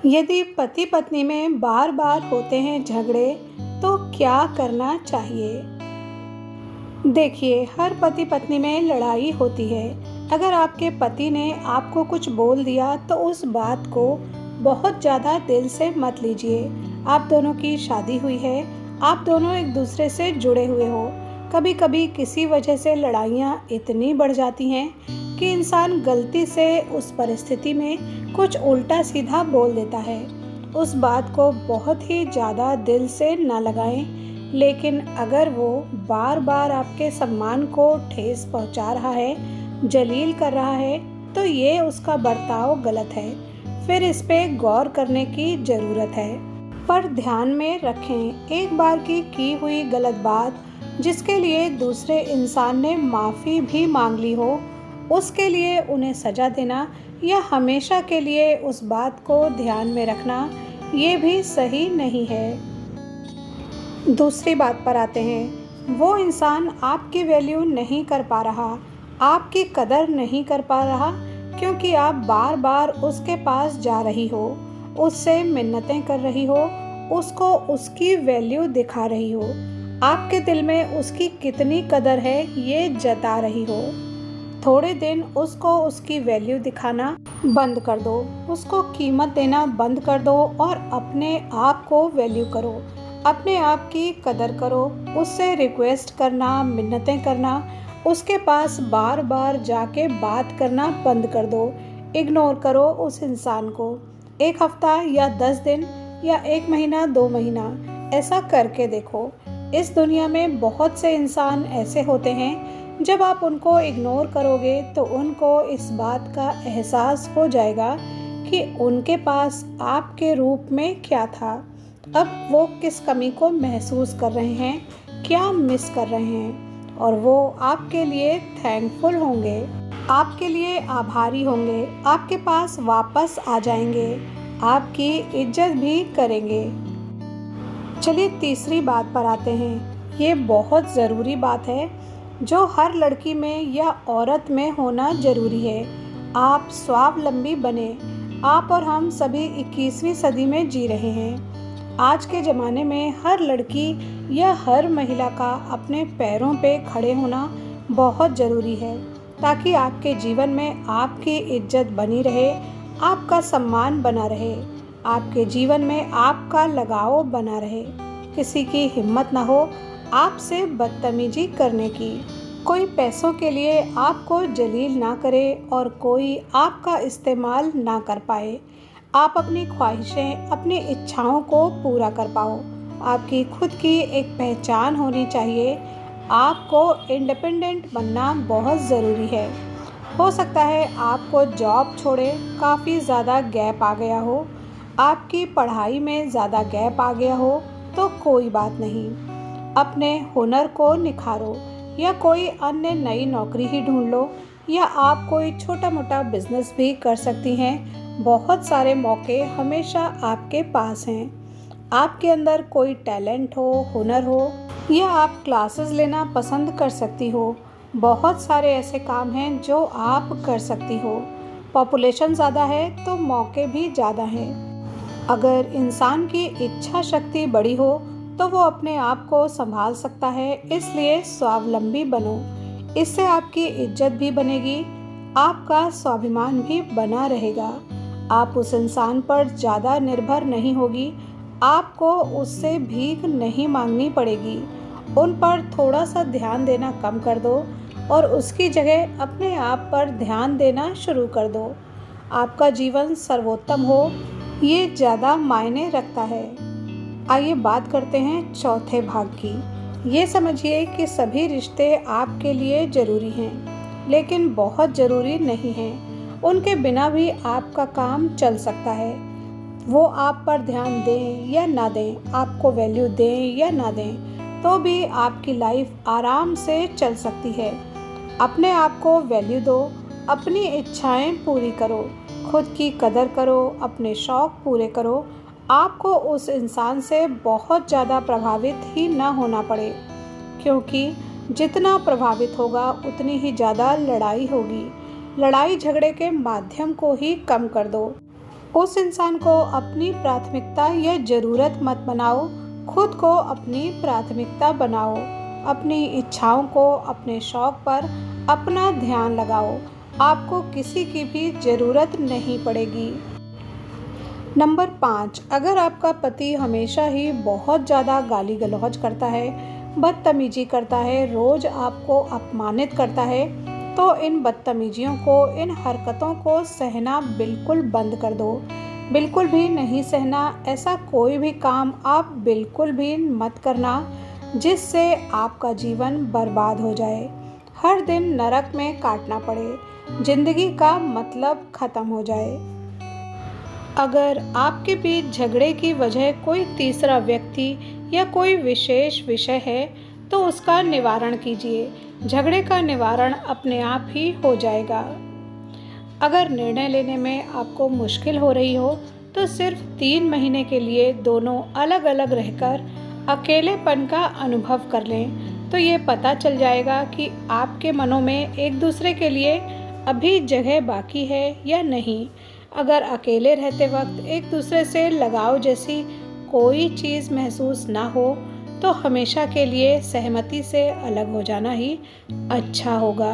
यदि पति पत्नी में बार बार होते हैं झगड़े, तो क्या करना चाहिए? देखिए, हर पति पत्नी में लड़ाई होती है। अगर आपके पति ने आपको कुछ बोल दिया तो उस बात को बहुत ज़्यादा दिल से मत लीजिए। आप दोनों की शादी हुई है, आप दोनों एक दूसरे से जुड़े हुए हो। कभी कभी किसी वजह से लड़ाइयाँ इतनी बढ़ जाती हैं कि इंसान गलती से उस परिस्थिति में कुछ उल्टा सीधा बोल देता है। उस बात को बहुत ही ज़्यादा दिल से ना लगाएं, लेकिन अगर वो बार बार आपके सम्मान को ठेस पहुंचा रहा है, जलील कर रहा है, तो ये उसका बर्ताव गलत है। फिर इस पे गौर करने की ज़रूरत है। पर ध्यान में रखें, एक बार की हुई गलत बात जिसके लिए दूसरे इंसान ने माफ़ी भी मांग ली हो, उसके लिए उन्हें सज़ा देना या हमेशा के लिए उस बात को ध्यान में रखना, ये भी सही नहीं है। दूसरी बात पर आते हैं, वो इंसान आपकी वैल्यू नहीं कर पा रहा, आपकी कदर नहीं कर पा रहा, क्योंकि आप बार बार उसके पास जा रही हो, उससे मिन्नतें कर रही हो, उसको उसकी वैल्यू दिखा रही हो, आपके दिल में उसकी कितनी कदर है ये जता रही हो। थोड़े दिन उसको उसकी वैल्यू दिखाना बंद कर दो, उसको कीमत देना बंद कर दो और अपने आप को वैल्यू करो, अपने आप की कदर करो। उससे रिक्वेस्ट करना, मिन्नतें करना, उसके पास बार बार जाके बात करना बंद कर दो। इग्नोर करो उस इंसान को। 1 हफ्ता या 10 दिन या 1 महीना, 2 महीना ऐसा करके देखो। इस दुनिया में बहुत से इंसान ऐसे होते हैं, जब आप उनको इग्नोर करोगे तो उनको इस बात का एहसास हो जाएगा कि उनके पास आपके रूप में क्या था। अब वो किस कमी को महसूस कर रहे हैं, क्या मिस कर रहे हैं, और वो आपके लिए थैंकफुल होंगे, आपके लिए आभारी होंगे, आपके पास वापस आ जाएंगे, आपकी इज्जत भी करेंगे। चलिए तीसरी बात पर आते हैं। ये बहुत ज़रूरी बात है जो हर लड़की में या औरत में होना ज़रूरी है। आप स्वावलंबी बने। आप और हम सभी 21वीं सदी में जी रहे हैं। आज के ज़माने में हर लड़की या हर महिला का अपने पैरों पे खड़े होना बहुत ज़रूरी है, ताकि आपके जीवन में आपकी इज्जत बनी रहे, आपका सम्मान बना रहे, आपके जीवन में आपका लगाव बना रहे। किसी की हिम्मत ना हो आपसे बदतमीजी करने की। कोई पैसों के लिए आपको जलील ना करे और कोई आपका इस्तेमाल ना कर पाए। आप अपनी ख्वाहिशें, अपनी इच्छाओं को पूरा कर पाओ। आपकी खुद की एक पहचान होनी चाहिए। आपको इंडिपेंडेंट बनना बहुत ज़रूरी है। हो सकता है आपको जॉब छोड़े काफ़ी ज़्यादा गैप आ गया हो, आपकी पढ़ाई में ज़्यादा गैप आ गया हो, तो कोई बात नहीं। अपने हुनर को निखारो या कोई अन्य नई नौकरी ही ढूंढ लो, या आप कोई छोटा मोटा बिजनेस भी कर सकती हैं। बहुत सारे मौके हमेशा आपके पास हैं। आपके अंदर कोई टैलेंट हो, हुनर हो, या आप क्लासेस लेना पसंद कर सकती हो। बहुत सारे ऐसे काम हैं जो आप कर सकती हो। पॉपुलेशन ज़्यादा है तो मौके भी ज़्यादा हैं। अगर इंसान की इच्छा शक्ति बड़ी हो तो वो अपने आप को संभाल सकता है। इसलिए स्वावलंबी बनो। इससे आपकी इज्जत भी बनेगी, आपका स्वाभिमान भी बना रहेगा। आप उस इंसान पर ज़्यादा निर्भर नहीं होगी, आपको उससे भीख नहीं मांगनी पड़ेगी। उन पर थोड़ा सा ध्यान देना कम कर दो और उसकी जगह अपने आप पर ध्यान देना शुरू कर दो। आपका जीवन सर्वोत्तम हो, ये ज़्यादा मायने रखता है। आइए बात करते हैं चौथे भाग की। ये समझिए कि सभी रिश्ते आपके लिए ज़रूरी हैं, लेकिन बहुत ज़रूरी नहीं हैं। उनके बिना भी आपका काम चल सकता है। वो आप पर ध्यान दें या ना दें, आपको वैल्यू दें या ना दें, तो भी आपकी लाइफ आराम से चल सकती है। अपने आप को वैल्यू दो, अपनी इच्छाएं पूरी करो, खुद की कदर करो, अपने शौक़ पूरे करो। आपको उस इंसान से बहुत ज़्यादा प्रभावित ही ना होना पड़े, क्योंकि जितना प्रभावित होगा उतनी ही ज़्यादा लड़ाई होगी। लड़ाई झगड़े के माध्यम को ही कम कर दो। उस इंसान को अपनी प्राथमिकता या ज़रूरत मत बनाओ, खुद को अपनी प्राथमिकता बनाओ। अपनी इच्छाओं को, अपने शौक पर अपना ध्यान लगाओ। आपको किसी की भी ज़रूरत नहीं पड़ेगी। नंबर 5, अगर आपका पति हमेशा ही बहुत ज़्यादा गाली गलौज करता है, बदतमीजी करता है, रोज़ आपको अपमानित करता है, तो इन बदतमीजियों को, इन हरकतों को सहना बिल्कुल बंद कर दो। बिल्कुल भी नहीं सहना। ऐसा कोई भी काम आप बिल्कुल भी मत करना जिससे आपका जीवन बर्बाद हो जाए, हर दिन नरक में काटना पड़े, जिंदगी का मतलब ख़त्म हो जाए। अगर आपके बीच झगड़े की वजह कोई तीसरा व्यक्ति या कोई विशेष विषय है, तो उसका निवारण कीजिए। झगड़े का निवारण अपने आप ही हो जाएगा। अगर निर्णय लेने में आपको मुश्किल हो रही हो, तो सिर्फ 3 महीने के लिए दोनों अलग अलग रहकर अकेलेपन का अनुभव कर लें, तो ये पता चल जाएगा कि आपके मनों में एक दूसरे के लिए अभी जगह बाकी है या नहीं। अगर अकेले रहते वक्त एक दूसरे से लगाव जैसी कोई चीज़ महसूस ना हो, तो हमेशा के लिए सहमति से अलग हो जाना ही अच्छा होगा।